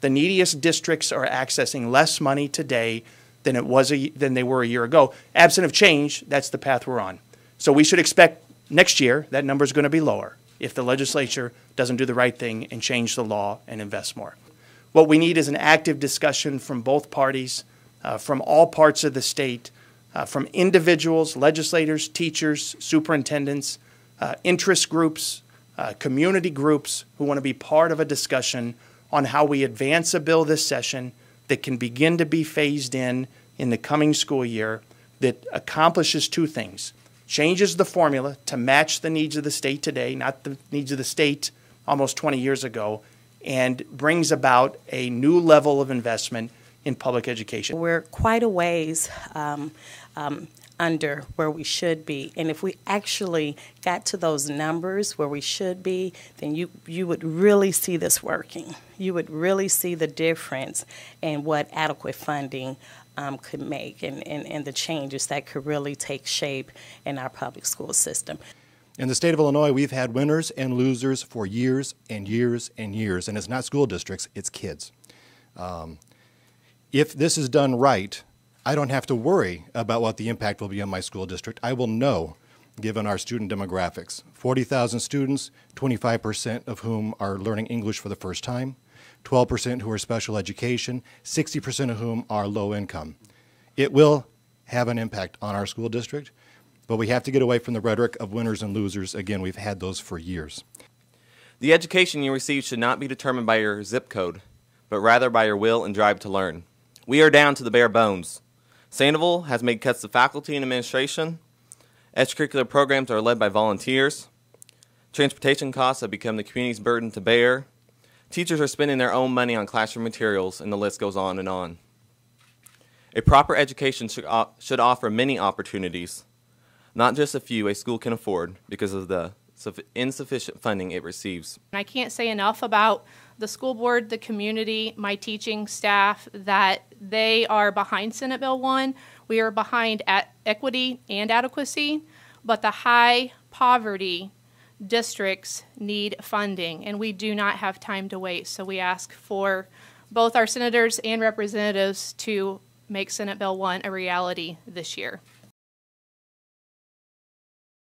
The neediest districts are accessing less money today than they were a year ago. Absent of change, that's the path we're on. So we should expect next year that number is going to be lower if the legislature doesn't do the right thing and change the law and invest more. What we need is an active discussion from both parties, from all parts of the state, from individuals, legislators, teachers, superintendents, interest groups, community groups who want to be part of a discussion on how we advance a bill this session that can begin to be phased in the coming school year that accomplishes two things. Changes the formula to match the needs of the state today, not the needs of the state almost 20 years ago, and brings about a new level of investment in public education. We're quite a ways under where we should be, and if we actually got to those numbers where we should be, then you would really see this working. You would really see the difference in what adequate funding could make and the changes that could really take shape in our public school system. In the state of Illinois, we've had winners and losers for years and years and years, and it's not school districts, it's kids. If this is done right, I don't have to worry about what the impact will be on my school district. I will know, given our student demographics. 40,000 students, 25% of whom are learning English for the first time, 12% who are special education, 60% of whom are low income. It will have an impact on our school district, but we have to get away from the rhetoric of winners and losers. Again, we've had those for years. The education you receive should not be determined by your zip code, but rather by your will and drive to learn. We are down to the bare bones. Sandoval has made cuts to faculty and administration. Extracurricular programs are led by volunteers. Transportation costs have become the community's burden to bear. Teachers are spending their own money on classroom materials, and the list goes on and on. A proper education should offer many opportunities, not just a few a school can afford because of the insufficient funding it receives. I can't say enough about the school board, the community, my teaching staff, that they are behind Senate Bill 1. We are behind equity and adequacy, but the high poverty districts need funding, and we do not have time to wait. So we ask for both our senators and representatives to make Senate Bill 1 a reality this year.